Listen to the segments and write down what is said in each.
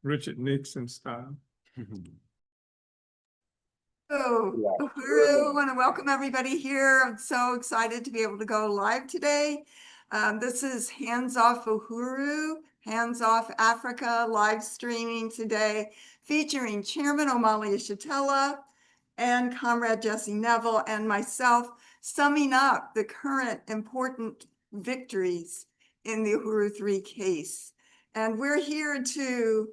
Richard Nixon style. Oh, Uhuru, I want to welcome everybody here. I'm so excited to be able to go live today. This is Hands Off Uhuru, Hands Off Africa, live streaming today, featuring Chairman Omali Yeshitela and Comrade Jesse Neville and myself, summing up the current important victories in the Uhuru 3 case. And we're here to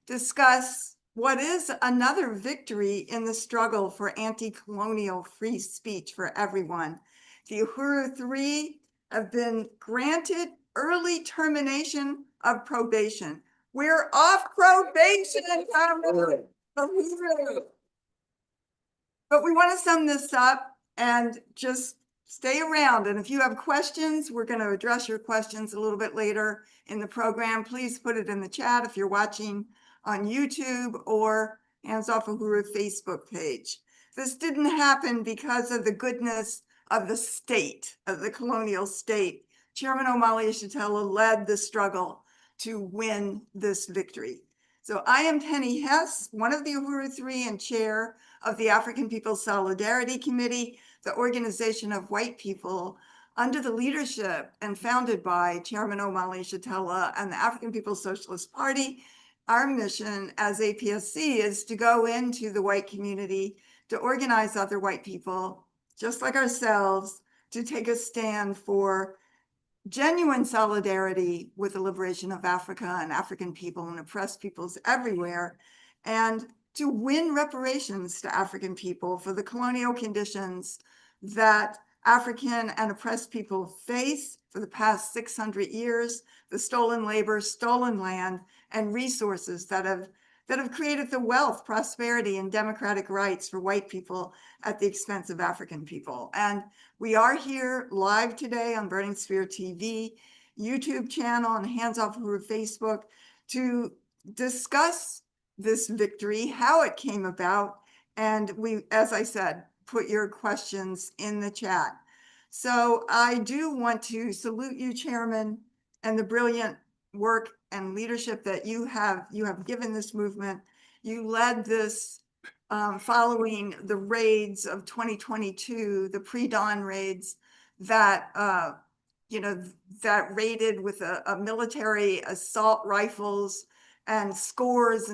discuss what is another victory in the struggle for anti-colonial free speech for everyone. The Uhuru 3 have been granted early termination of probation. We're off probation, Uhuru. But we want to sum this up and just stay around. And if you have questions, we're going to address your questions a little bit later in the program. Please put it in the chat if you're watching on YouTube or Hands Off Uhuru Facebook page. This didn't happen because of the goodness of the state, of the colonial state. Chairman Omali Yeshitela led the struggle to win this victory. So I am Penny Hess, one of the Uhuru 3 and chair of the African People's Solidarity Committee, the organization of white people under the leadership and founded by Chairman Omali Yeshitela and the African People's Socialist Party. Our mission as APSC is to go into the white community, to organize other white people, just like ourselves, to take a stand for genuine solidarity with the liberation of Africa and African people and oppressed peoples everywhere, and to win reparations to African people for the colonial conditions that African and oppressed people face for the past 600 years, the stolen labor, stolen land, and resources that that have created the wealth, prosperity, and democratic rights for white people at the expense of African people. And we are here live today on Burning Spear TV, YouTube channel, and Hands Off Uhuru Facebook to discuss this victory, how it came about, and we, as I said, put your questions in the chat. So I do want to salute you, Chairman, and the brilliant work and leadership that you have given this movement. You led this following the raids of 2022, the pre-dawn raids that that raided with a military assault rifles and scores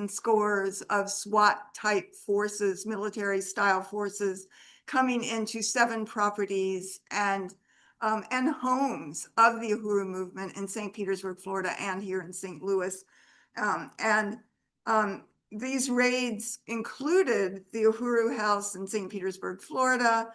of SWAT type forces, military style forces, coming into 7 properties and homes of the Uhuru movement in St. Petersburg, Florida, and here in St. Louis. These raids included the Uhuru House in St. Petersburg, Florida,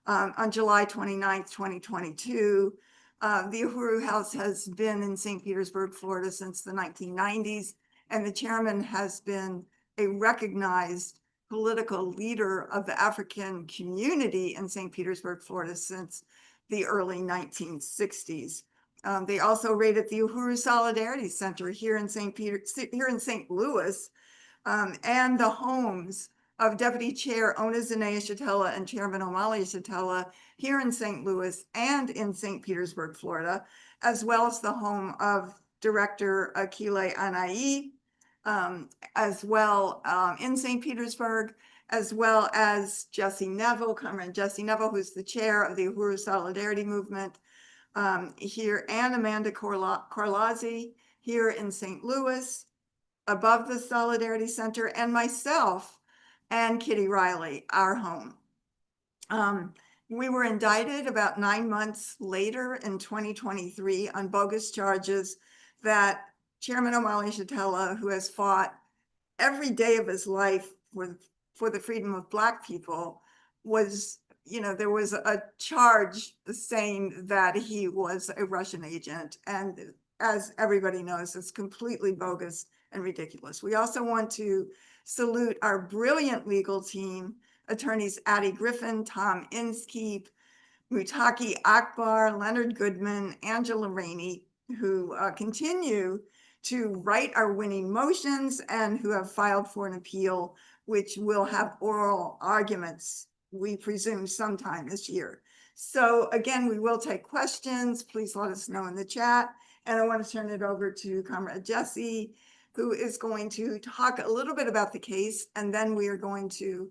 on July 29th, 2022. The Uhuru House has been in St. Petersburg, Florida since the 1990s, and the chairman has been a recognized political leader of the African community in St. Petersburg, Florida since the early 1960s. They also raided the Uhuru Solidarity Center here in St. Louis, and the homes of Deputy Chair Ona Zanea Shatella and Chairman Omali Shatella here in St. Louis and in St. Petersburg, Florida, as well as the home of Director Akile Anai, as well in St. Petersburg, as well as Jesse Neville, Comrade Jesse Neville, who's the chair of the Uhuru Solidarity Movement here, and Amanda Corlazzi here in St. Louis, above the Solidarity Center, and myself and Kitty Riley, our home. We were indicted about 9 months later in 2023 on bogus charges that Chairman Omali Shatella, who has fought every day of his life for the freedom of Black people, was, there was a charge saying that he was a Russian agent. And as everybody knows, it's completely bogus and ridiculous. We also want to salute our brilliant legal team, attorneys Addie Griffin, Tom Inskeep, Mutaki Akbar, Leonard Goodman, Angela Rainey, who continue to write our winning motions and who have filed for an appeal, which will have oral arguments, we presume, sometime this year. So again, we will take questions. Please let us know in the chat. And I want to turn it over to Comrade Jesse, who is going to talk a little bit about the case, and then we are going to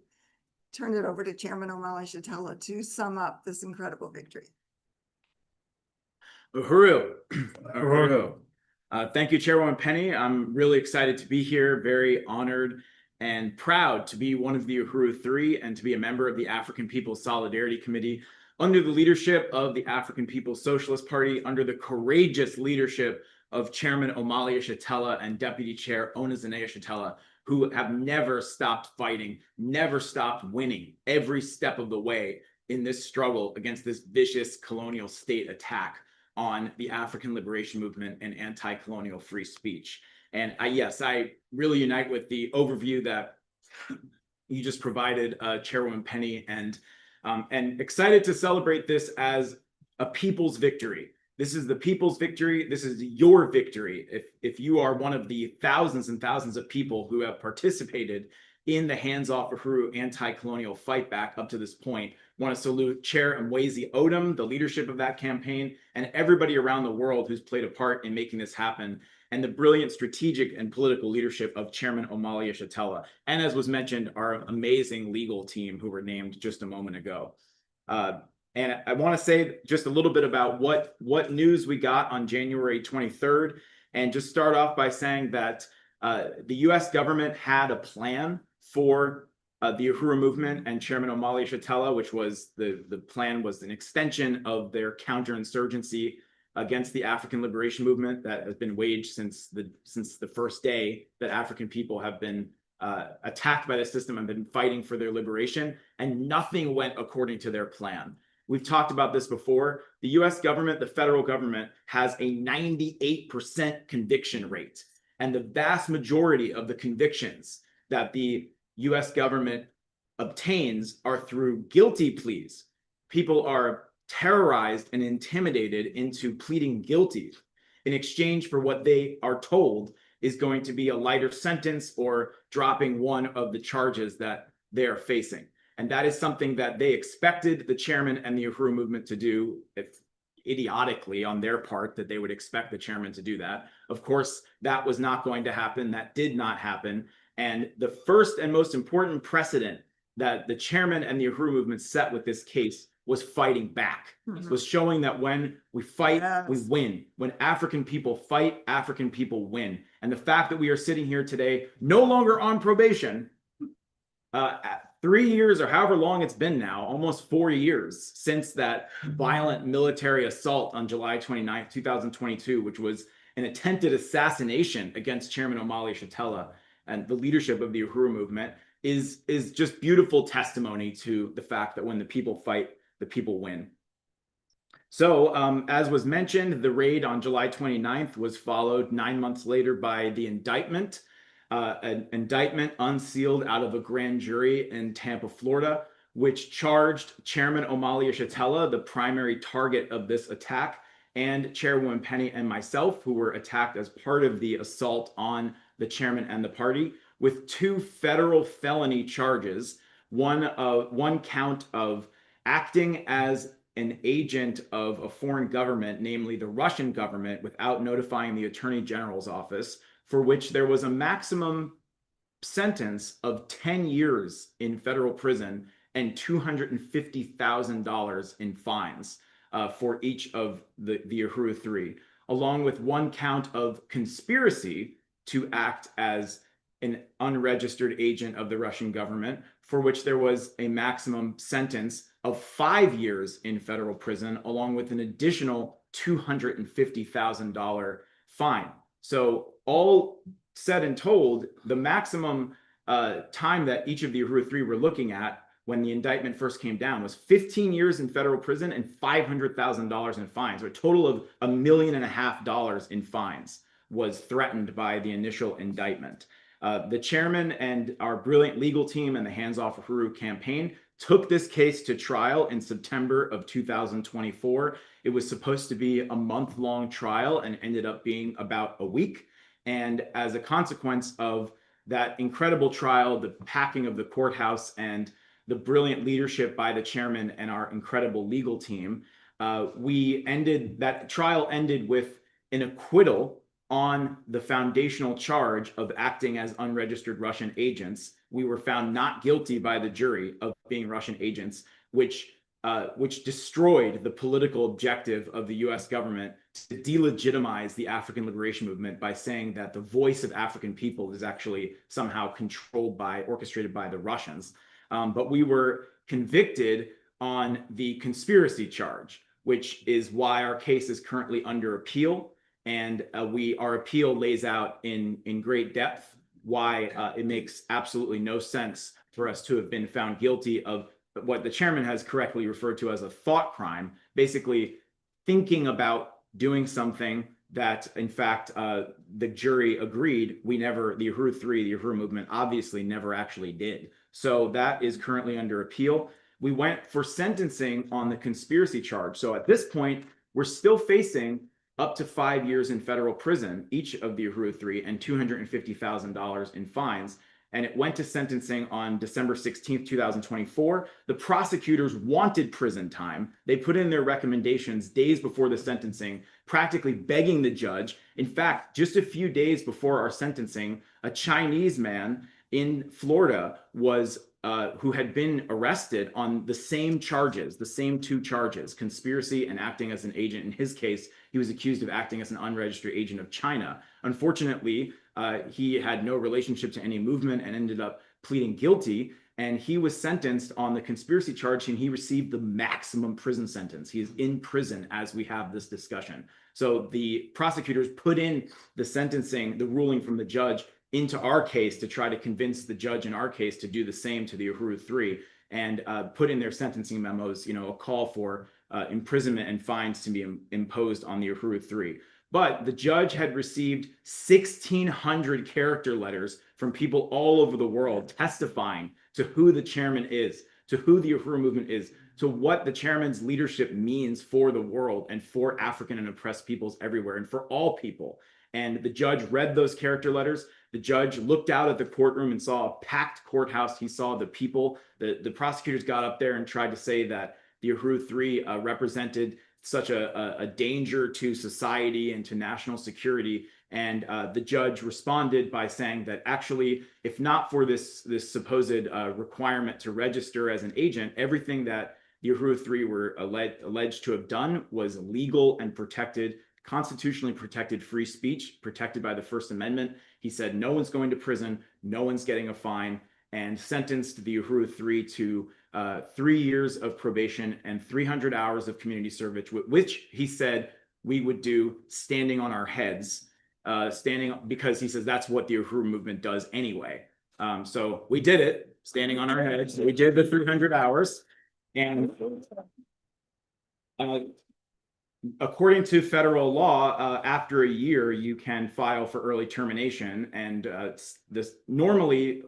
turn it over to Chairman Omali Shatella to sum up this incredible victory. Uhuru. Uhuru. Thank you, Chairwoman Penny. I'm really excited to be here, very honored and proud to be one of the Uhuru Three and to be a member of the African People's Solidarity Committee under the leadership of the African People's Socialist Party, under the courageous leadership of Chairman Omali Shatella and Deputy Chair Ona Zanea Shatella, who have never stopped fighting, never stopped winning every step of the way in this struggle against this vicious colonial state attack on the African liberation movement and anti-colonial free speech. And I really unite with the overview that you just provided, Chairwoman Penny, and excited to celebrate this as a people's victory. This is the people's victory. This is your victory. If you are one of the thousands and thousands of people who have participated in the Hands Off Uhuru anti-colonial fight back up to this point, I want to salute Chair Mwezi Odom, the leadership of that campaign, and everybody around the world who's played a part in making this happen, and the brilliant strategic and political leadership of Chairman Omali Shatella, and as was mentioned, our amazing legal team who were named just a moment ago. And I want to say just a little bit about what news we got on January 23rd, and just start off by saying that the U.S. government had a plan for the Uhuru movement and Chairman Omali Shatella, which was the plan was an extension of their counterinsurgency against the African liberation movement that has been waged since the first day that African people have been attacked by the system and been fighting for their liberation, and nothing went according to their plan. We've talked about this before. The US government, the federal government, has a 98% conviction rate. And the vast majority of the convictions that the US government obtains are through guilty pleas. People are terrorized and intimidated into pleading guilty in exchange for what they are told is going to be a lighter sentence or dropping one of the charges that they are facing. And that is something that they expected the chairman and the Uhuru movement to do, if idiotically on their part, that they would expect the chairman to do that. Of course, that was not going to happen. That did not happen. And the first and most important precedent that the chairman and the Uhuru movement set with this case was fighting back, was showing that when we fight, we win. When African people fight, African people win. And the fact that we are sitting here today, no longer on probation, 3 years or however long it's been now, almost 4 years since that violent military assault on July 29th, 2022, which was an attempted assassination against Chairman Omali Yeshitela and the leadership of the Uhuru movement, is just beautiful testimony to the fact that when the people fight, the people win. So as was mentioned, the raid on July 29th was followed 9 months later by the indictment, an indictment unsealed out of a grand jury in Tampa, Florida, which charged Chairman Omali Yeshitela, the primary target of this attack, and Chairwoman Penny and myself, who were attacked as part of the assault on the chairman and the party, with 2 federal felony charges, one count of acting as an agent of a foreign government, namely the Russian government, without notifying the Attorney General's office, for which there was a maximum sentence of 10 years in federal prison and $250,000 in fines for each of the Uhuru Three, along with one count of conspiracy to act as an unregistered agent of the Russian government, for which there was a maximum sentence of 5 years in federal prison, along with an additional $250,000 fine. So all said and told, the maximum time that each of the Uhuru Three were looking at when the indictment first came down was 15 years in federal prison and $500,000 in fines, or a total of $1.5 million in fines was threatened by the initial indictment. The chairman and our brilliant legal team and the Hands Off Uhuru campaign took this case to trial in September of 2024. It was supposed to be a month-long trial and ended up being about a week. And as a consequence of that incredible trial, the packing of the courthouse, and the brilliant leadership by the chairman and our incredible legal team, that trial ended with an acquittal on the foundational charge of acting as unregistered Russian agents. We were found not guilty by the jury of being Russian agents, which destroyed the political objective of the US government to delegitimize the African liberation movement by saying that the voice of African people is actually somehow orchestrated by the Russians. But we were convicted on the conspiracy charge, which is why our case is currently under appeal. And our appeal lays out in great depth why it makes absolutely no sense for us to have been found guilty of what the chairman has correctly referred to as a thought crime, basically thinking about doing something that, in fact, the jury agreed the Uhuru Three, the Uhuru movement, obviously never actually did. So that is currently under appeal. We went for sentencing on the conspiracy charge. So at this point, we're still facing up to 5 years in federal prison, each of the Uhuru Three, and $250,000 in fines. And it went to sentencing on December 16th, 2024. The prosecutors wanted prison time. They put in their recommendations days before the sentencing, practically begging the judge. In fact, just a few days before our sentencing, a Chinese man in Florida who had been arrested on the same charges, the same 2 charges, conspiracy and acting as an agent. In his case, he was accused of acting as an unregistered agent of China. Unfortunately, he had no relationship to any movement and ended up pleading guilty. And he was sentenced on the conspiracy charge, and he received the maximum prison sentence. He is in prison as we have this discussion. So the prosecutors put in the sentencing, the ruling from the judge, into our case to try to convince the judge in our case to do the same to the Uhuru Three, and put in their sentencing memos, a call for imprisonment and fines to be imposed on the Uhuru Three. But the judge had received 1,600 character letters from people all over the world testifying to who the chairman is, to who the Uhuru movement is, to what the chairman's leadership means for the world and for African and oppressed peoples everywhere and for all people. And the judge read those character letters. The judge looked out at the courtroom and saw a packed courthouse. He saw the people. The prosecutors got up there and tried to say that the Uhuru Three represented such a danger to society and to national security. And the judge responded by saying that actually, if not for this supposed requirement to register as an agent, everything that the Uhuru Three were alleged to have done was legal and protected, constitutionally protected free speech, protected by the First Amendment. He said no one's going to prison, no one's getting a fine, and sentenced the Uhuru Three to 3 years of probation and 300 hours of community service, which he said we would do standing on our heads, because he says that's what the Uhuru movement does anyway. So we did it, standing on our heads. We did the 300 hours. And according to federal law, after a year, you can file for early termination. And this normally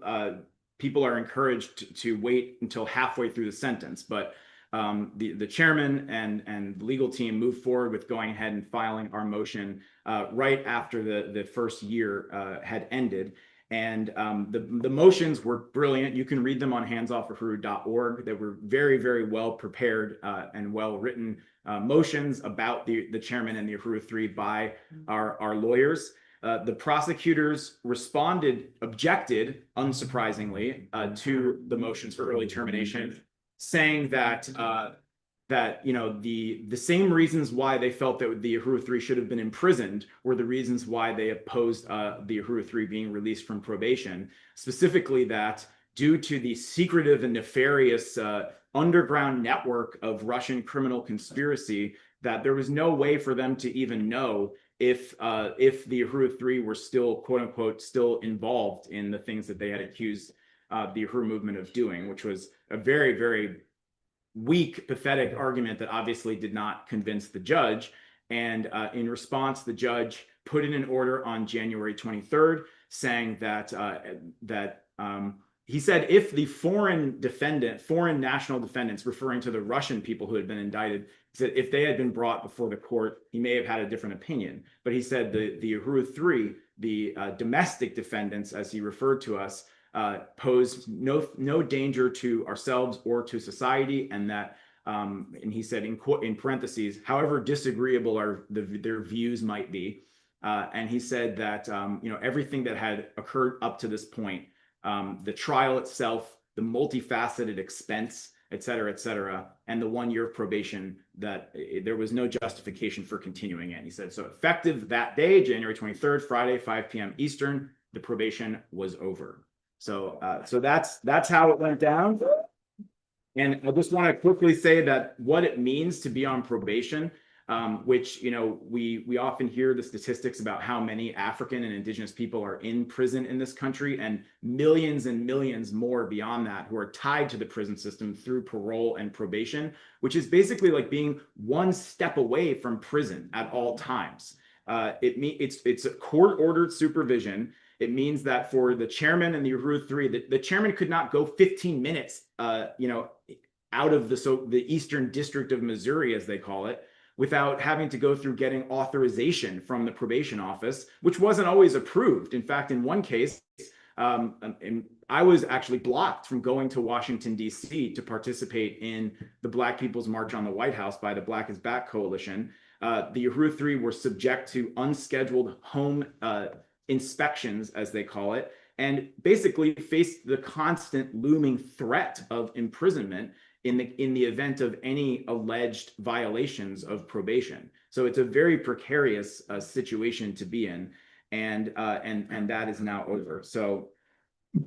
people are encouraged to wait until halfway through the sentence. But the chairman and the legal team moved forward with going ahead and filing our motion right after the first year had ended. And the motions were brilliant. You can read them on handsoffahuru.org. They were very, very well prepared and well written motions about the chairman and the Uhuru Three by our lawyers. The prosecutors objected, unsurprisingly, to the motions for early termination, saying that the same reasons why they felt that the Uhuru Three should have been imprisoned were the reasons why they opposed the Uhuru Three being released from probation. Specifically, that due to the secretive and nefarious underground network of Russian criminal conspiracy, that there was no way for them to even know if the Uhuru Three were still, quote unquote, still involved in the things that they had accused the Uhuru movement of doing, which was a very, very weak, pathetic argument that obviously did not convince the judge. And in response, the judge put in an order on January 23rd saying that he said if the foreign national defendants, referring to the Russian people who had been indicted, he said if they had been brought before the court, he may have had a different opinion. But he said the Uhuru Three, the domestic defendants, as he referred to us, pose no danger to ourselves or to society, and that and he said in parentheses, however disagreeable their views might be, and he said that everything that had occurred up to this point, the trial itself, the multifaceted expense, et cetera, and the 1 year of probation, that there was no justification for continuing it. He said, so effective that day, January 23rd, Friday, 5 p.m. Eastern, the probation was over. So that's how it went down. And I just want to quickly say that what it means to be on probation, which, we often hear the statistics about how many African and indigenous people are in prison in this country, and millions more beyond that who are tied to the prison system through parole and probation, which is basically like being one step away from prison at all times. It's a court-ordered supervision. It means that for the chairman and the Uhuru Three, the chairman could not go 15 minutes, out of the Eastern District of Missouri, as they call it, without having to go through getting authorization from the probation office, which wasn't always approved. In fact, in one case, I was actually blocked from going to Washington, D.C. to participate in the Black People's March on the White House by the Black is Back Coalition. The Uhuru Three were subject to unscheduled home inspections, as they call it, and basically faced the constant looming threat of imprisonment in the event of any alleged violations of probation. So it's a very precarious situation to be in, and that is now over. So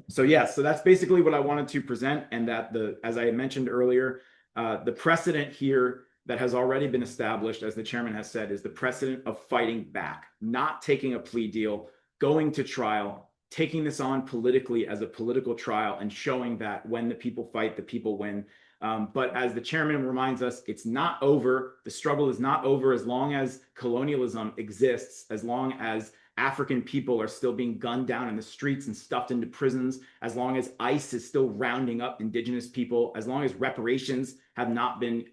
that's basically what I wanted to present, and that as I mentioned earlier, the precedent here that has already been established, as the chairman has said, is the precedent of fighting back, not taking a plea deal, going to trial, taking this on politically as a political trial and showing that when the people fight, the people win. But as the chairman reminds us, it's not over. The struggle is not over as long as colonialism exists, as long as African people are still being gunned down in the streets and stuffed into prisons, as long as ICE is still rounding up indigenous people, as long as reparations have not been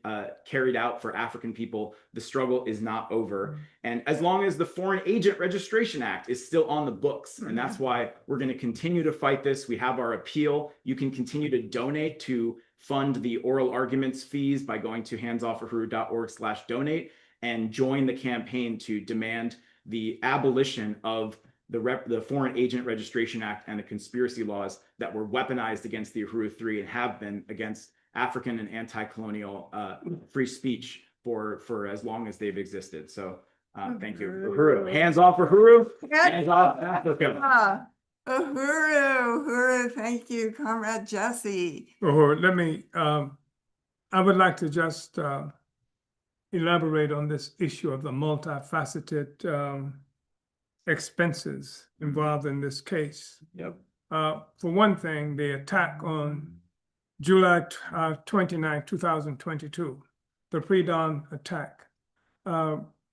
carried out for African people, the struggle is not over. And as long as the Foreign Agent Registration Act is still on the books, and that's why we're going to continue to fight this. We have our appeal. You can continue to donate to fund the oral arguments fees by going to handsoffuhuru.org/donate and join the campaign to demand the abolition of the Foreign Agent Registration Act and the conspiracy laws that were weaponized against the Uhuru Three and have been against African and anti-colonial free speech for as long as they've existed. So thank you. Uhuru. Hands off Uhuru. Hands off Africa. Uhuru, thank you, Comrade Jesse. Or let me, I would like to just elaborate on this issue of the multifaceted expenses involved in this case. Yep. For one thing, the attack on July 29, 2022, the pre-dawn attack,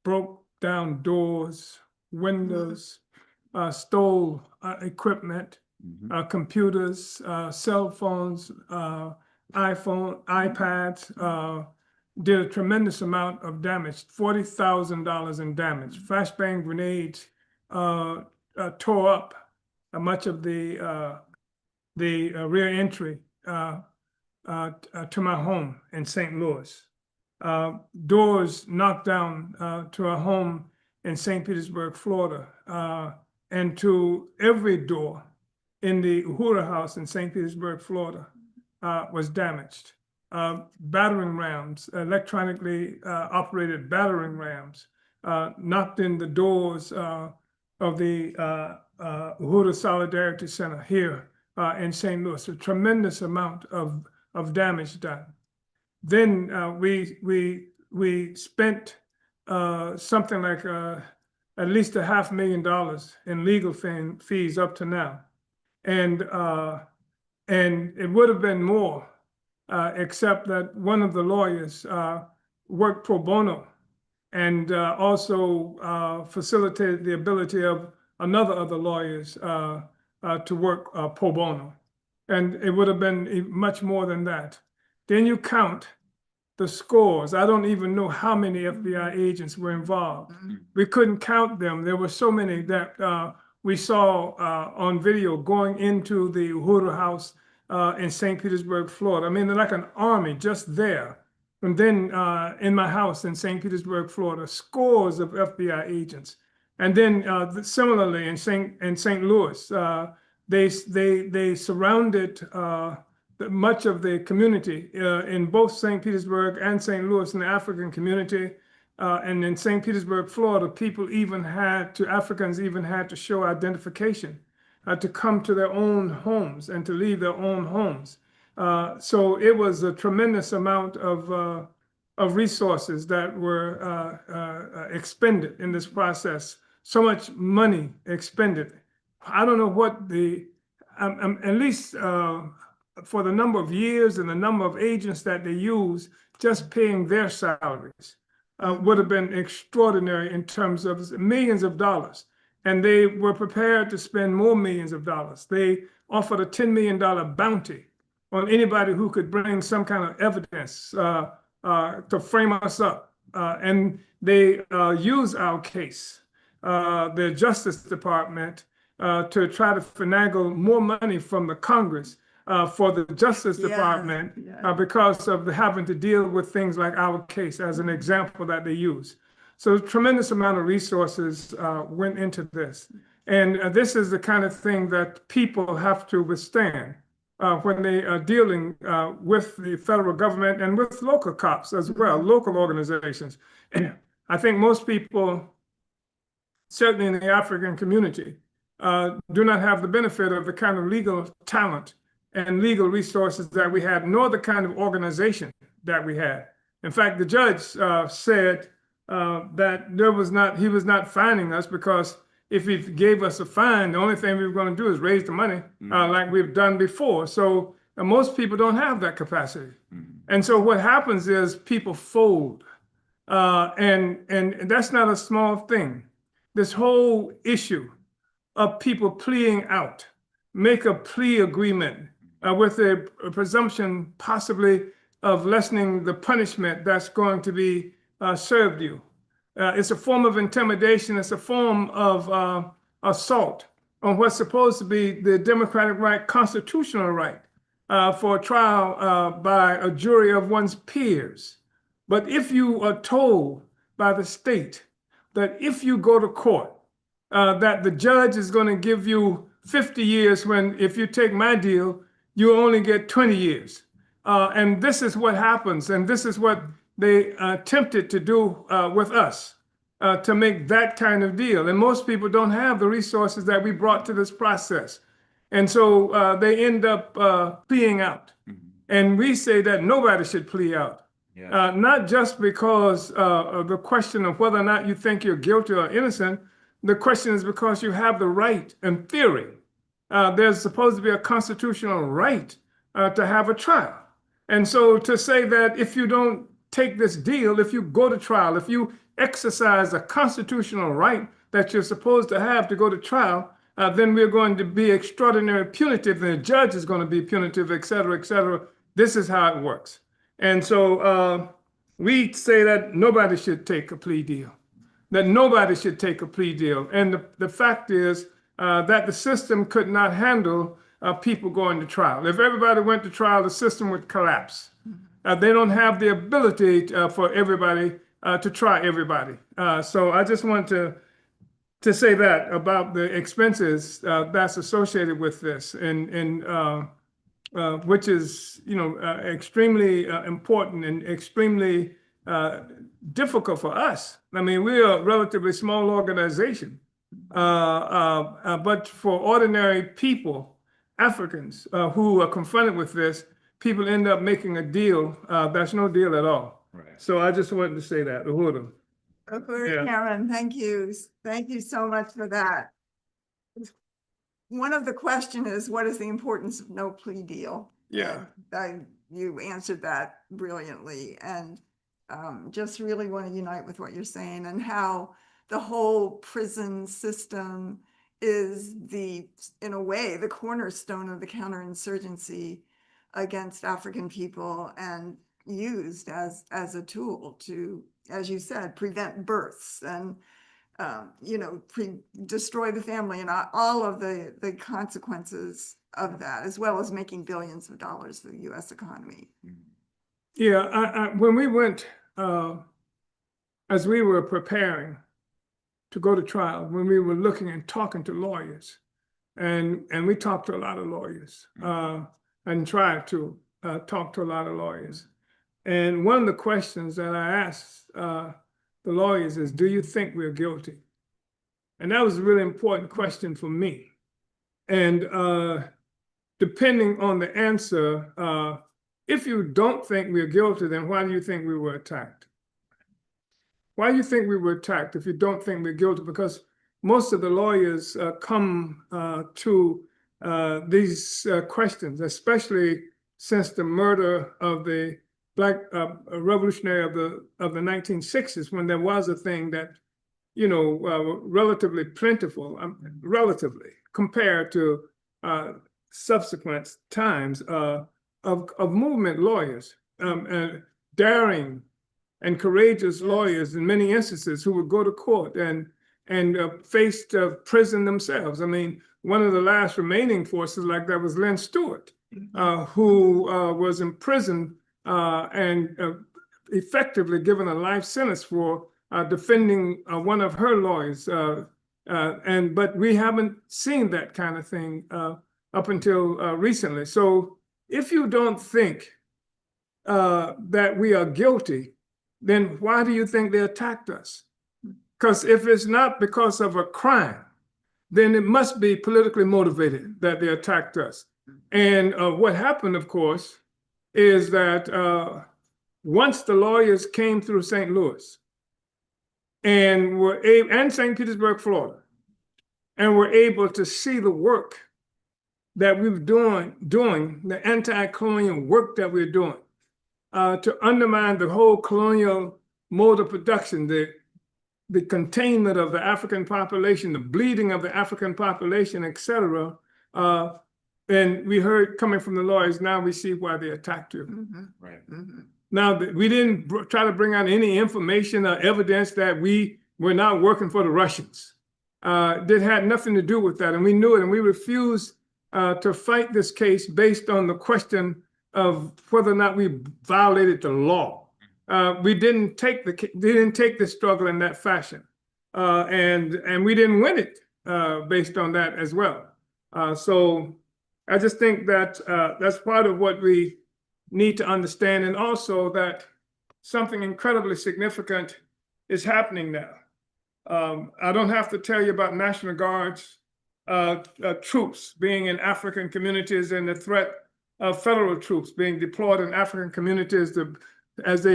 broke down doors, windows, stole equipment, computers, cell phones, iPads, did a tremendous amount of damage, $40,000 in damage. Flashbang grenades tore up much of the rear entry to my home in St. Louis. Doors knocked down to a home in St. Petersburg, Florida, and to every door in the Uhuru house in St. Petersburg, Florida, was damaged. Battering rams, electronically operated battering rams, knocked in the doors of the Uhuru Solidarity Center here in St. Louis. A tremendous amount of damage done. Then we spent something like at least $500,000 in legal fees up to now, and it would have been more, except that one of the lawyers worked pro bono and also facilitated the ability of other lawyers to work pro bono, and it would have been much more than that. Then you count the scores. I don't even know how many FBI agents were involved. We couldn't count them. There were so many that we saw on video going into the Uhuru house in St. Petersburg, Florida. I mean, they're like an army just there. And then in my house in St. Petersburg, Florida, scores of FBI agents. And then similarly in St. Louis, they surrounded much of the community in both St. Petersburg and St. Louis in the African community. And in St. Petersburg, Florida, Africans even had to show identification to come to their own homes and to leave their own homes. So it was a tremendous amount of resources that were expended in this process. So much money expended. I don't know what at least for the number of years and the number of agents that they use, just paying their salaries would have been extraordinary in terms of millions of dollars. And they were prepared to spend more millions of dollars. They offered a $10 million bounty on anybody who could bring some kind of evidence to frame us up. And they used our case, the Justice Department, to try to finagle more money from the Congress for the Justice Department because of having to deal with things like our case as an example that they use. So a tremendous amount of resources went into this. And this is the kind of thing that people have to withstand when they are dealing with the federal government and with local cops as well, local organizations. And I think most people, certainly in the African community, do not have the benefit of the kind of legal talent and legal resources that we had, nor the kind of organization that we had. In fact, the judge said that he was not finding us because if he gave us a fine, the only thing we were going to do is raise the money like we've done before. So most people don't have that capacity. And so what happens is people fold. And that's not a small thing. This whole issue of people pleading out, make a plea agreement with a presumption possibly of lessening the punishment that's going to be served you. It's a form of intimidation. It's a form of assault on what's supposed to be the democratic right, constitutional right for a trial by a jury of one's peers. But if you are told by the state that if you go to court, that the judge is going to give you 50 years when if you take my deal, you only get 20 years. And this is what happens. And this is what they attempted to do with us, to make that kind of deal. And most people don't have the resources that we brought to this process. And so they end up pleading out. And we say that nobody should plea out. Yeah. Not just because of the question of whether or not you think you're guilty or innocent. The question is because you have the right, in theory. There's supposed to be a constitutional right to have a trial. And so to say that if you don't take this deal, if you go to trial, if you exercise a constitutional right that you're supposed to have to go to trial, then we're going to be extraordinarily punitive, and the judge is going to be punitive, et cetera, et cetera. This is how it works. And so we say that nobody should take a plea deal, that nobody should take a plea deal. And the fact is that the system could not handle people going to trial. If everybody went to trial, the system would collapse. They don't have the ability for everybody to try everybody. So I just want to say that about the expenses that's associated with this, and which is, extremely important and extremely difficult for us. I mean, we're a relatively small organization, but for ordinary people, Africans who are confronted with this, people end up making a deal that's no deal at all. Right. So I just wanted to say that, Uhuru. Uhuru, Karen, thank you. Thank you so much for that. One of the question is, what is the importance of no plea deal? Yeah. You answered that brilliantly, and just really want to unite with what you're saying, and how the whole prison system is in a way, the cornerstone of the counterinsurgency against African people, and used as a tool to, as you said, prevent births and destroy the family, and all of the consequences of that, as well as making billions of dollars for the U.S. economy. Yeah, when we went, as we were preparing to go to trial, when we were looking and talking to lawyers, and we talked to a lot of lawyers, and tried to talk to a lot of lawyers. And one of the questions that I asked the lawyers is, do you think we're guilty? And that was a really important question for me. And depending on the answer, if you don't think we're guilty, then why do you think we were attacked? Why do you think we were attacked if you don't think we're guilty? Because most of the lawyers come to these questions, especially since the murder of the Black revolutionary of the 1960s, when there was a thing that, relatively plentiful, relatively compared to subsequent times of movement lawyers, daring and courageous lawyers in many instances who would go to court and faced prison themselves. I mean, one of the last remaining forces like that was Lynn Stewart, who was imprisoned and effectively given a life sentence for defending one of her lawyers. But we haven't seen that kind of thing up until recently. So if you don't think that we are guilty, then why do you think they attacked us? Because if it's not because of a crime, then it must be politically motivated that they attacked us. And what happened, of course, is that once the lawyers came through St. Louis and St. Petersburg, Florida, and were able to see the work that we're doing the anti-colonial work that we're doing to undermine the whole colonial mode of production, the containment of the African population, the bleeding of the African population, et cetera. And we heard coming from the lawyers, now we see why they attacked you. Right. Now, we didn't try to bring out any information or evidence that we were not working for the Russians. That had nothing to do with that, and we knew it, and we refused to fight this case based on the question of whether or not we violated the law. We didn't take the struggle in that fashion, and we didn't win it based on that as well. So I just think that that's part of what we need to understand, and also that something incredibly significant is happening now. I don't have to tell you about National Guards troops being in African communities and the threat of federal troops being deployed in African communities as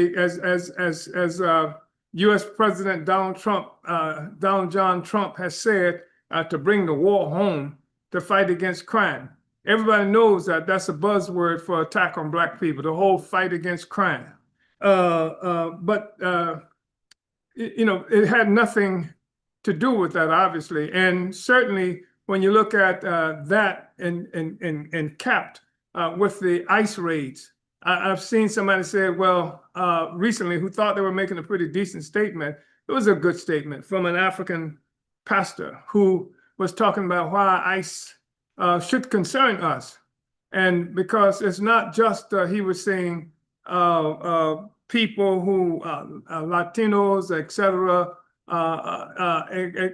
U.S. President Donald John Trump has said, to bring the war home to fight against crime. Everybody knows that that's a buzzword for attack on Black people, the whole fight against crime. But it had nothing to do with that, obviously. And certainly when you look at that and capped with the ICE raids, I've seen somebody say, well, recently, who thought they were making a pretty decent statement. It was a good statement from an African pastor who was talking about why ICE should concern us. And because it's not just, he was saying, people who, Latinos, et cetera,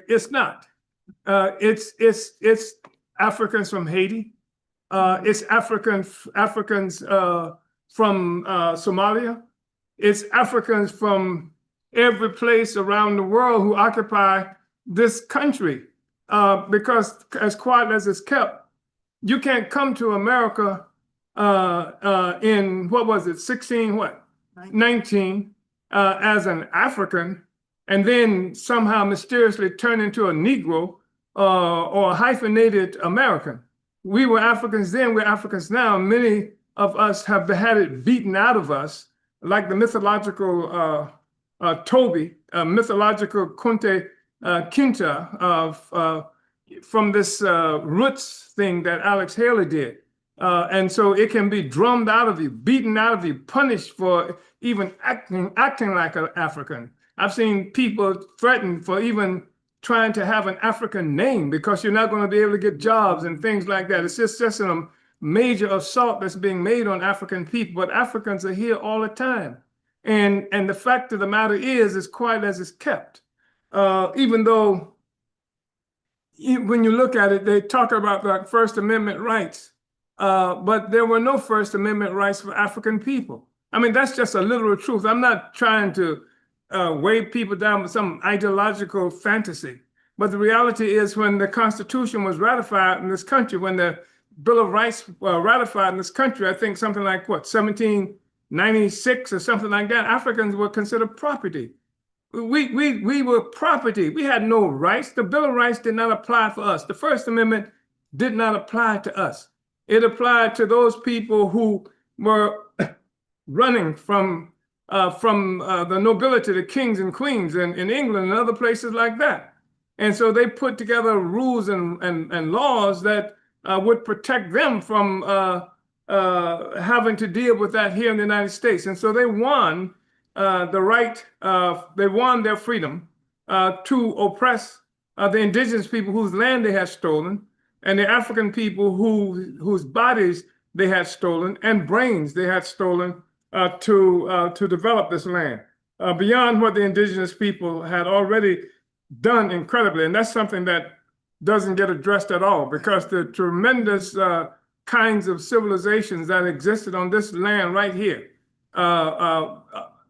it's not. It's Africans from Haiti. It's Africans from Somalia. It's Africans from every place around the world who occupy this country. Because as quiet as it's kept, you can't come to America in, what was it, 19, as an African, and then somehow mysteriously turn into a Negro or a hyphenated American. We were Africans then, we're Africans now. Many of us have had it beaten out of us, like the mythological Toby, mythological Kunte Kinte from this roots thing that Alex Haley did. And so it can be drummed out of you, beaten out of you, punished for even acting like an African. I've seen people threatened for even trying to have an African name because you're not going to be able to get jobs and things like that. It's just a major assault that's being made on African people, but Africans are here all the time. And the fact of the matter is, as quiet as it's kept, even though when you look at it, they talk about the First Amendment rights, but there were no First Amendment rights for African people. I mean, that's just a literal truth. I'm not trying to weigh people down with some ideological fantasy. But the reality is, when the Constitution was ratified in this country, when the Bill of Rights were ratified in this country, I think something like, 1796 or something like that, Africans were considered property. We were property. We had no rights. The Bill of Rights did not apply for us. The First Amendment did not apply to us. It applied to those people who were running from the nobility, the kings and queens in England and other places like that. And so they put together rules and laws that would protect them from having to deal with that here in the United States. And so they won the right, they won their freedom to oppress the indigenous people whose land they had stolen, and the African people whose bodies they had stolen and brains they had stolen to develop this land beyond what the indigenous people had already done incredibly. And that's something that doesn't get addressed at all, because the tremendous kinds of civilizations that existed on this land right here,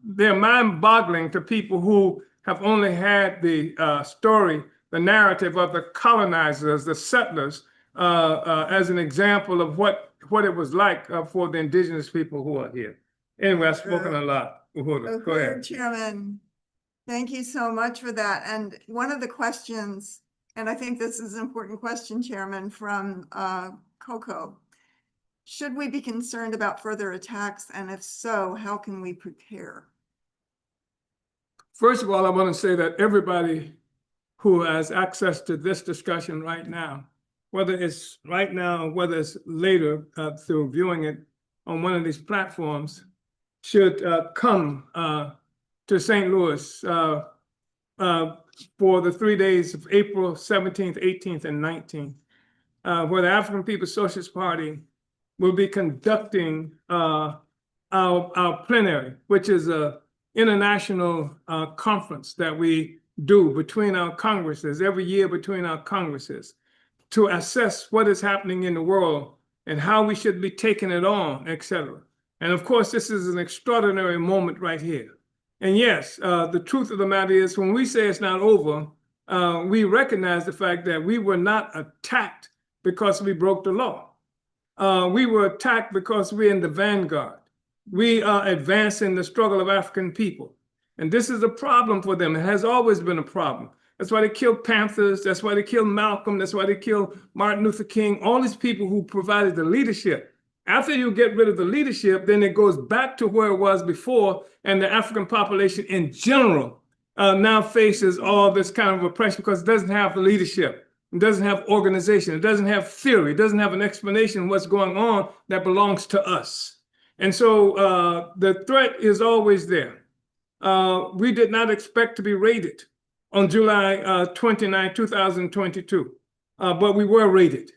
they're mind-boggling to people who have only had the story, the narrative of the colonizers, the settlers, as an example of what it was like for the indigenous people who are here. Anyway, I've spoken a lot. Uhuru, go ahead. Chairman, thank you so much for that. And one of the questions And I think this is an important question, Chairman, from Coco. Should we be concerned about further attacks? And if so, how can we prepare? First of all, I want to say that everybody who has access to this discussion right now, whether it's right now, whether it's later through viewing it on one of these platforms, should come to St. Louis for the 3 days of April 17th, 18th, and 19th, where the African People's Socialist Party will be conducting our plenary, which is an international conference that we do between our Congresses, every year between our Congresses, to assess what is happening in the world and how we should be taking it on, et cetera. And of course, this is an extraordinary moment right here. And yes, the truth of the matter is, when we say it's not over, we recognize the fact that we were not attacked because we broke the law. We were attacked because we're in the vanguard. We are advancing the struggle of African people. And this is a problem for them. It has always been a problem. That's why they killed Panthers. That's why they killed Malcolm. That's why they killed Martin Luther King, all these people who provided the leadership. After you get rid of the leadership, then it goes back to where it was before, and the African population in general now faces all this kind of oppression because it doesn't have the leadership. It doesn't have organization. It doesn't have theory. It doesn't have an explanation of what's going on that belongs to us. And so the threat is always there. We did not expect to be raided on July 29, 2022, but we were raided.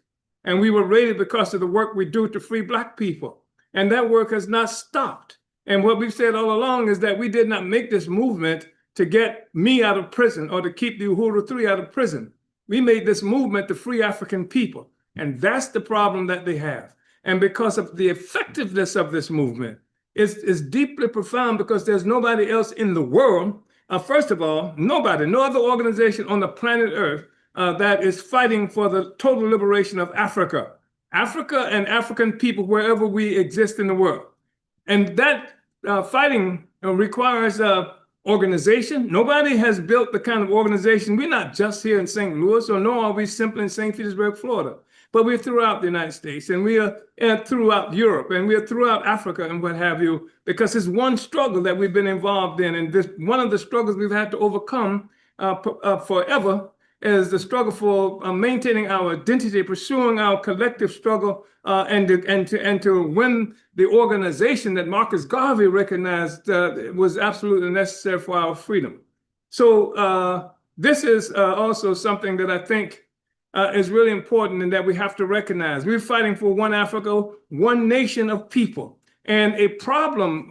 And we were raided because of the work we do to free Black people. And that work has not stopped. And what we've said all along is that we did not make this movement to get me out of prison or to keep the Uhuru 3 out of prison. We made this movement to free African people. And that's the problem that they have. And because of the effectiveness of this movement, it's deeply profound because there's nobody else in the world, first of all, nobody, no other organization on the planet Earth that is fighting for the total liberation of Africa. Africa and African people wherever we exist in the world. And that fighting requires organization. Nobody has built the kind of organization. We're not just here in St. Louis, or nor are we simply in St. Petersburg, Florida, but we're throughout the United States, and we are throughout Europe, and we are throughout Africa and what have you, because it's one struggle that we've been involved in. And this, one of the struggles we've had to overcome forever is the struggle for maintaining our identity, pursuing our collective struggle, and to win the organization that Marcus Garvey recognized was absolutely necessary for our freedom. So this is also something that I think is really important and that we have to recognize. We're fighting for one Africa, one nation of people. And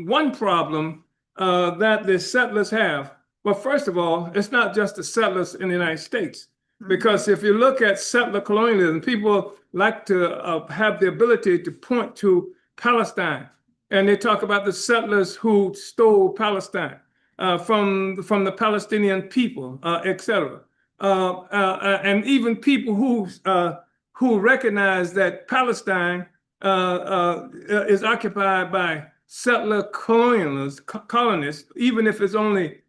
one problem that the settlers have, well, first of all, it's not just the settlers in the United States. Because if you look at settler colonialism, people like to have the ability to point to Palestine. And they talk about the settlers who stole Palestine from the Palestinian people, et cetera. And even people who recognize that Palestine is occupied by settler colonists, even if it's only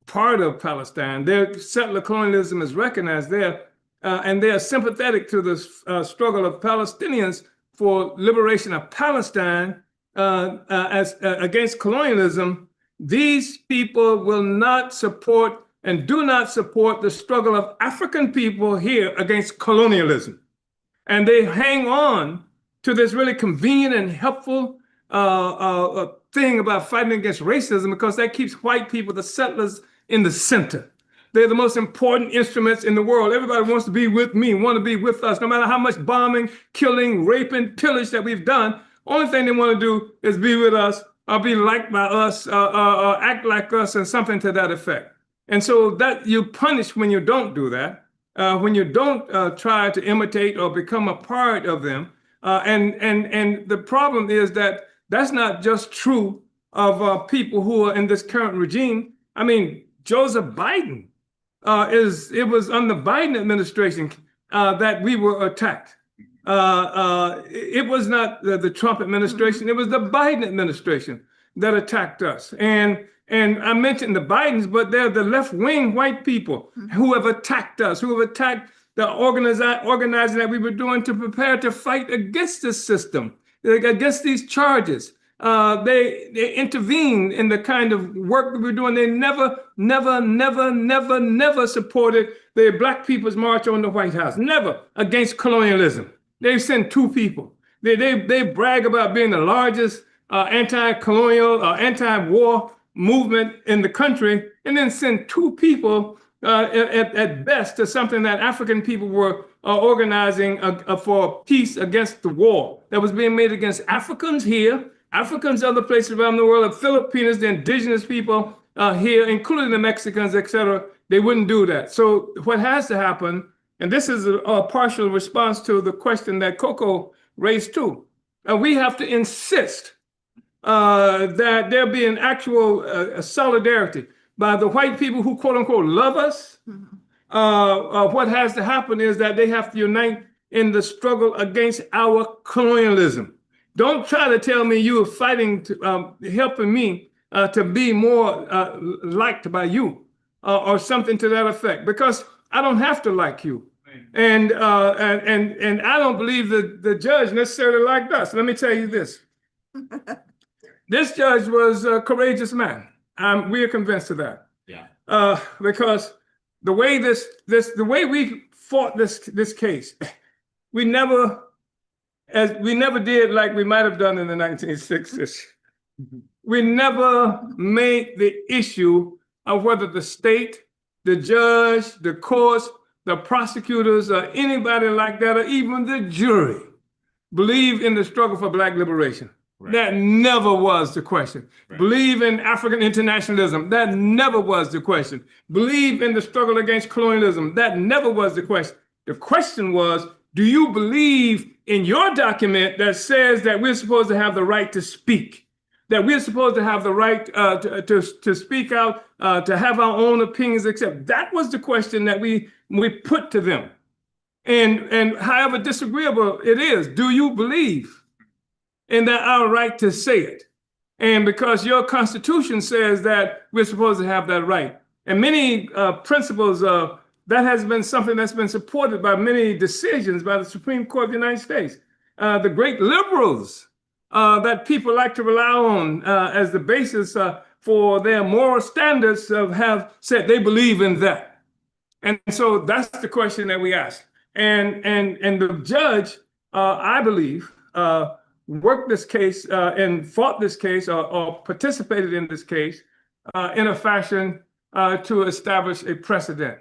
part of Palestine. Their settler colonialism is recognized there, and they are sympathetic to the struggle of Palestinians for liberation of Palestine against colonialism. These people will not support and do not support the struggle of African people here against colonialism. And they hang on to this really convenient and helpful thing about fighting against racism, because that keeps white people, the settlers, in the center. They're the most important instruments in the world. Everybody wants to be with me, want to be with us, no matter how much bombing, killing, raping, pillage that we've done. Only thing they want to do is be with us, or be liked by us, or act like us, and something to that effect. And so that you punish when you don't do that, when you don't try to imitate or become a part of them. And the problem is that that's not just true of people who are in this current regime. I mean, Joseph Biden, it was under the Biden administration that we were attacked. It was not the Trump administration, it was the Biden administration that attacked us. And And I mentioned the Bidens, but they're the left-wing white people who have attacked us, who have attacked the organizing that we were doing to prepare to fight against this system, against these charges. They intervened in the kind of work that we're doing. They never supported the Black People's March on the White House. Never against colonialism. They sent 2 people. They brag about being the largest anti-colonial, anti-war movement in the country, and then send 2 people at best to something that African people were organizing for peace against the war that was being made against Africans here, Africans other places around the world, the Filipinos, the indigenous people here, including the Mexicans, etc. They wouldn't do that. So what has to happen, and this is a partial response to the question that Coco raised too, we have to insist that there be an actual solidarity by the white people who quote unquote love us. What has to happen is that they have to unite in the struggle against our colonialism. Don't try to tell me you are fighting to helping me to be more liked by you or something to that effect, because I don't have to like you. And I don't believe that the judge necessarily liked us. Let me tell you this. This judge was a courageous man. We are convinced of that. Yeah. Because the way the way we fought this case, we never did like we might have done in the 1960s. We never made the issue of whether the state, the judge, the courts, the prosecutors, or anybody like that, or even the jury, believe in the struggle for Black liberation. Right. That never was the question. Right. Believe in African internationalism. That never was the question. Believe in the struggle against colonialism. That never was the question. The question was, do you believe in your document that says that we're supposed to have the right to speak, that we're supposed to have the right to speak out, to have our own opinions, except that was the question that we put to them. And however disagreeable it is, do you believe in that our right to say it? And because your Constitution says that we're supposed to have that right. And many principles, that has been something that's been supported by many decisions by the Supreme Court of the United States. The great liberals that people like to rely on as the basis for their moral standards have said they believe in that. And so that's the question that we ask. And the judge, I believe, worked this case and fought this case or participated in this case in a fashion to establish a precedent.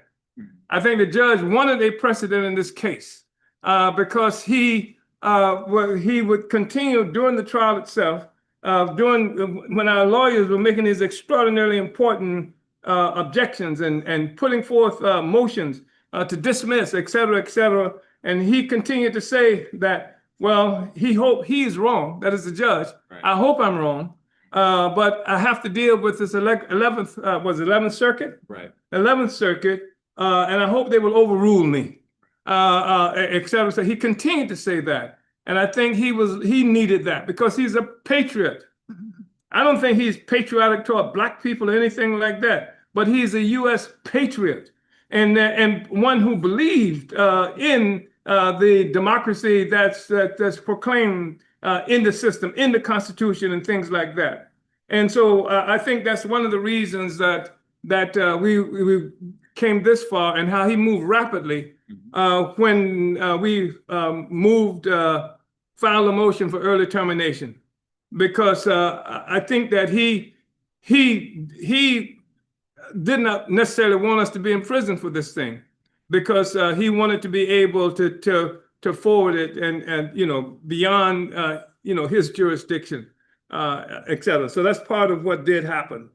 I think the judge wanted a precedent in this case because he would continue during the trial itself, when our lawyers were making these extraordinarily important objections and putting forth motions to dismiss, et cetera, and he continued to say that, well, he hoped he's wrong. That is the judge. Right. I hope I'm wrong, but I have to deal with this 11th Circuit? Right. 11th Circuit, and I hope they will overrule me, et cetera. So he continued to say that. And I think he needed that because he's a patriot. I don't think he's patriotic toward Black people or anything like that, but he's a U.S. patriot and one who believed in the democracy that's proclaimed in the system, in the Constitution, and things like that. And so I think that's one of the reasons that we came this far, and how he moved rapidly when we filed a motion for early termination, because I think that he did not necessarily want us to be in prison for this thing, because he wanted to be able to forward it and beyond his jurisdiction, et cetera. So that's part of what did happen.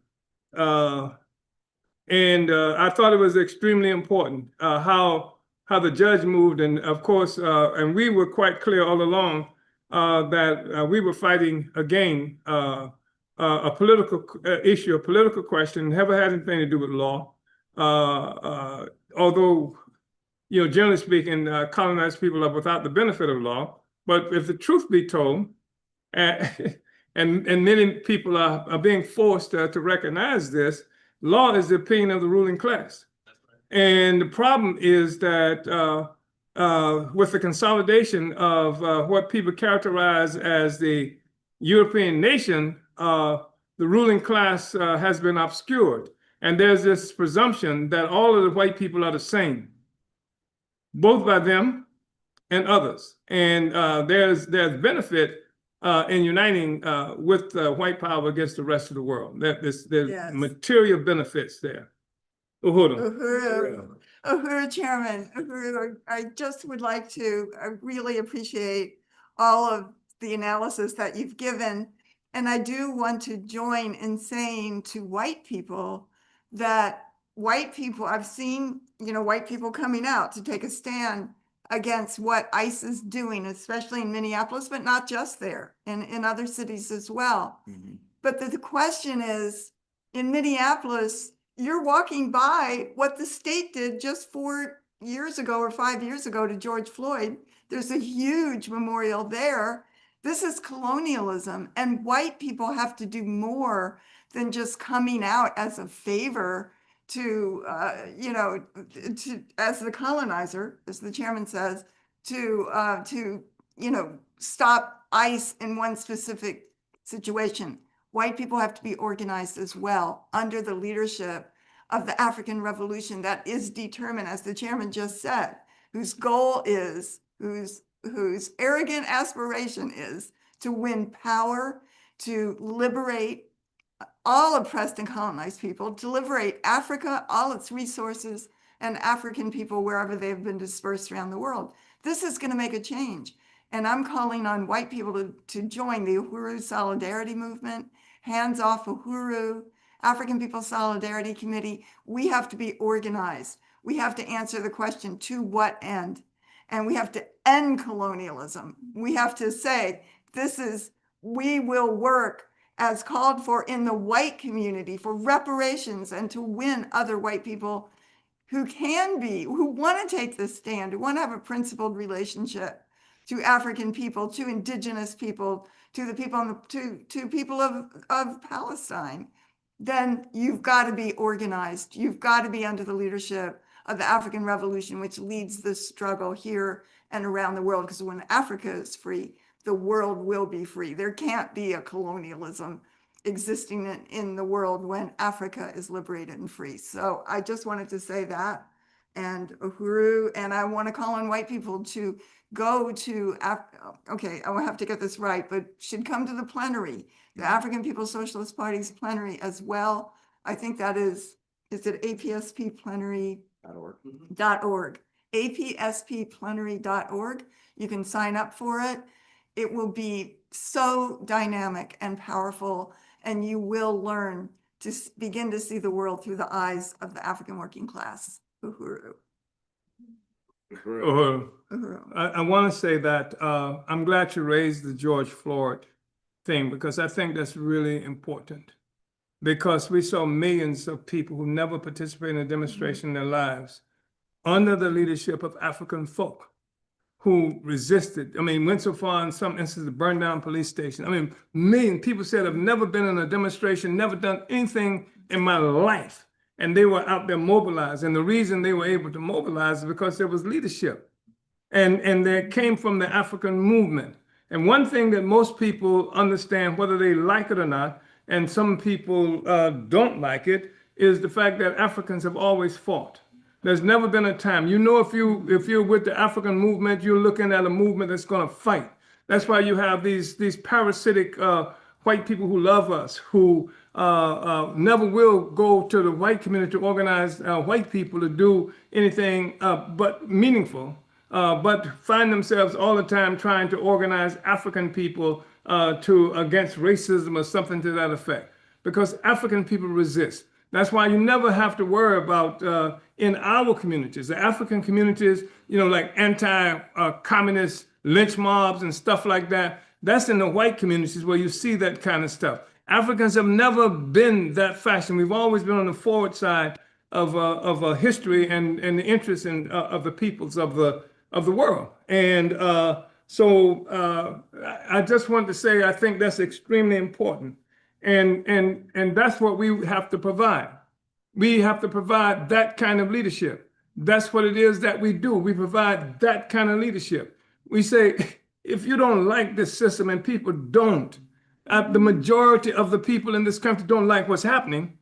And I thought it was extremely important how the judge moved. And of course, and we were quite clear all along that we were fighting again a political issue, a political question, never had anything to do with law. Although, generally speaking, colonized people are without the benefit of law. But if the truth be told, and many people are being forced to recognize this. Law is the opinion of the ruling class. And the problem is that with the consolidation of what people characterize as the European nation, the ruling class has been obscured. And there's this presumption that all of the white people are the same, both by them and others. And there's benefit in uniting with white power against the rest of the world. There's Yes. material benefits there. Uhuru. Uhuru Chairman, Uhuru, I just would like to, I really appreciate all of the analysis that you've given. And I do want to join in saying to white people that white people, I've seen, white people coming out to take a stand against what ICE is doing, especially in Minneapolis, but not just there, in other cities as well. Mhm. But the question is, in Minneapolis, you're walking by what the state did just 4 years ago or 5 years ago to George Floyd. There's a huge memorial there. This is colonialism, and white people have to do more than just coming out as a favor to, as the colonizer, as the chairman says, to stop ICE in one specific situation. White people have to be organized as well under the leadership of the African Revolution that is determined, as the chairman just said, whose goal is, whose arrogant aspiration is to win power, to liberate all oppressed and colonized people, to liberate Africa, all its resources, and African people wherever they've been dispersed around the world. This is going to make a change. And I'm calling on white people to join the Uhuru Solidarity Movement, Hands Off Uhuru, African People Solidarity Committee. We have to be organized. We have to answer the question, to what end? And we have to end colonialism. We have to say, we will work as called for in the white community for reparations and to win other white people who want to take this stand, who want to have a principled relationship to African people, to indigenous people, to the people to people of Palestine. Then you've got to be organized. You've got to be under the leadership of the African Revolution, which leads the struggle here and around the world. Because when Africa is free, the world will be free. There can't be a colonialism existing in the world when Africa is liberated and free. So I just wanted to say that. And Uhuru, and I want to call on white people to go to, okay, I will have to get this right, but should come to the plenary, the African People's Socialist Party's plenary as well. I think that is it apspplenary.org? apspplenary.org. You can sign up for it. It will be so dynamic and powerful, and you will learn to begin to see the world through the eyes of the African working class. Uhuru. Uhuru. I want to say that I'm glad you raised the George Floyd thing, because I think that's really important. Because we saw millions of people who never participated in a demonstration in their lives under the leadership of African folk who resisted. I mean, went so far in some instances to burn down police stations. I mean, millions people said, I've never been in a demonstration, never done anything in my life. And they were out there mobilized. And the reason they were able to mobilize is because there was leadership. And they came from the African movement. And one thing that most people understand, whether they like it or not, and some people don't like it, is the fact that Africans have always fought. There's never been a time, if you're with the African movement, you're looking at a movement that's going to fight. That's why you have these parasitic white people who love us, who never will go to the white community to organize white people to do anything but meaningful, but find themselves all the time trying to organize African people against racism or something to that effect, because African people resist. That's why you never have to worry about in our communities, the African communities, like anti-communist lynch mobs and stuff like that. That's in the white communities where you see that kind of stuff. Africans have never been that fashion. We've always been on the forward side of history and the interests of the peoples of the world. And So I just want to say I think that's extremely important, and that's what we have to provide. We have to provide that kind of leadership. That's what it is that we do. We provide that kind of leadership. We say, if you don't like this system, and people don't, the majority of the people in this country don't like what's happening.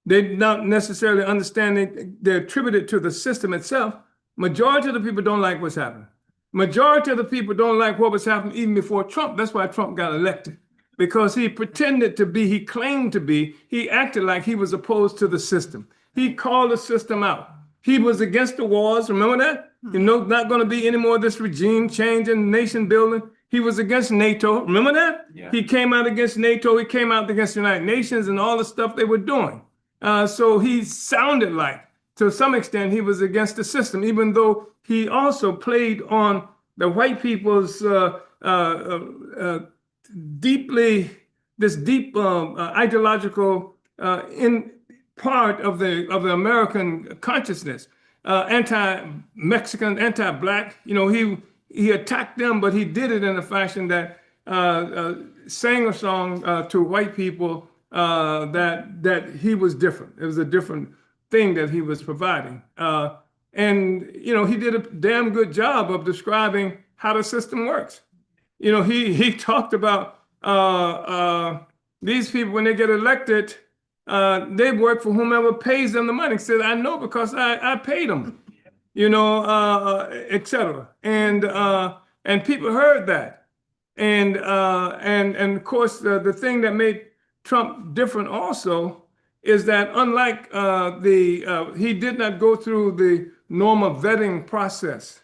They not necessarily understanding, they attribute it to the system itself. Majority of the people don't like what's happening. Majority of the people don't like what was happening even before Trump. That's why Trump got elected, because he pretended to be, he claimed to be, he acted like he was opposed to the system. He called the system out. He was against the wars. Remember that? You know, not going to be any more of this regime change and nation building. He was against NATO. Remember that? Yeah. He came out against NATO. He came out against the United Nations and all the stuff they were doing. So he sounded like, to some extent, he was against the system, even though he also played on the white people's deep ideological in part of the American consciousness, anti-Mexican, anti-black. You know, he attacked them, but he did it in a fashion that sang a song to white people that he was different. It was a different thing that he was providing. And, you know, he did a damn good job of describing how the system works. You know, he talked about these people, when they get elected, they work for whomever pays them the money. He said, I know because I paid them, you know, et cetera. And people heard that. And of course, the thing that made Trump different also is that unlike he did not go through the normal vetting process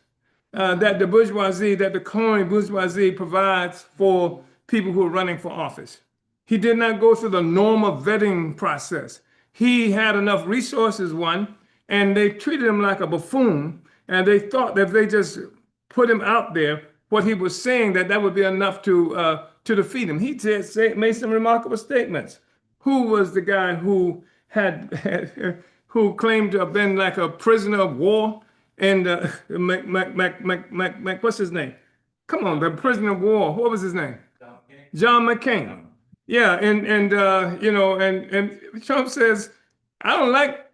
that the bourgeoisie, that the colonial bourgeoisie provides for people who are running for office. He did not go through the normal vetting process. He had enough resources, one, and they treated him like a buffoon, and they thought that if they just put him out there, what he was saying, that would be enough to defeat him. He made some remarkable statements. Who was the guy who who claimed to have been like a prisoner of war? And what's his name? Come on, the prisoner of war. What was his name? John McCain. Yeah, and you know, and Trump says, I don't like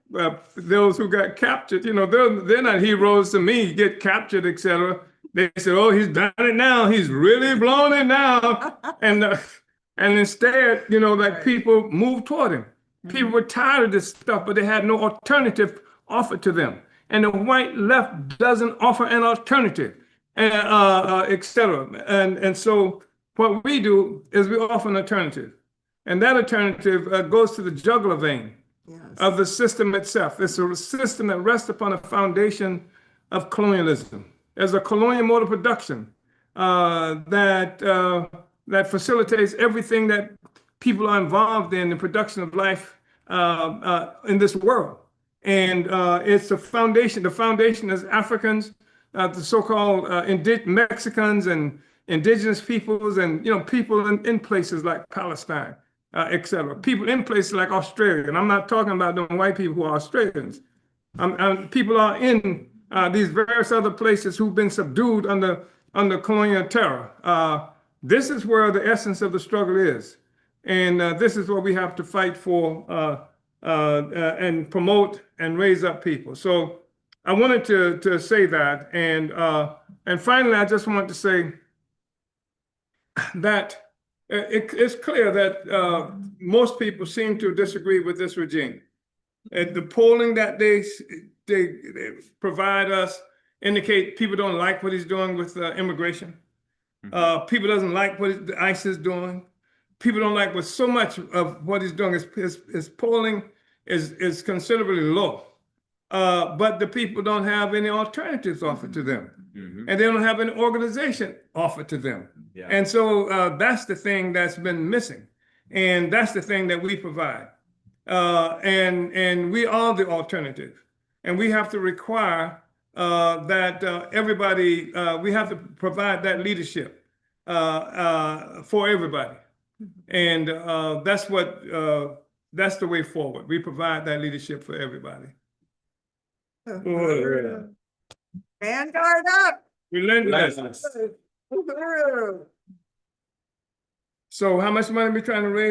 those who got captured. You know, they're not heroes to me. Get captured, etc. They said, oh, he's done it now. He's really blown it now. And instead, you know, like people moved toward him. People were tired of this stuff, but they had no alternative offered to them. And the white left doesn't offer an alternative, et cetera. And so what we do is we offer an alternative. And that alternative goes to the jugular vein of the system itself. It's a system that rests upon a foundation of colonialism. There's a colonial mode of production that facilitates everything that people are involved in the production of life in this world. And it's the foundation. The foundation is Africans, the so-called Mexicans and indigenous peoples, and, you know, people in places like Palestine, et cetera. People in places like Australia. And I'm not talking about the white people who are Australians. People are in these various other places who've been subdued under colonial terror. This is where the essence of the struggle is. And this is what we have to fight for and promote and raise up people. So I wanted to say that. And finally, I just want to say that it's clear that most people seem to disagree with this regime. The polling that they provide us indicate people don't like what he's doing with immigration. People doesn't like what the ICE is doing. People don't like what so much of what he's doing. His polling is considerably low. But the people don't have any alternatives offered to them. And they don't have an organization offered to them. Yeah. And so that's the thing that's been missing. And that's the thing that we provide. And we are the alternative. And we have to require that everybody, we have to provide that leadership for everybody. And that's the way forward. We provide that leadership for everybody. Vanguard up. Relentless. Uhuru. So how much money we trying to raise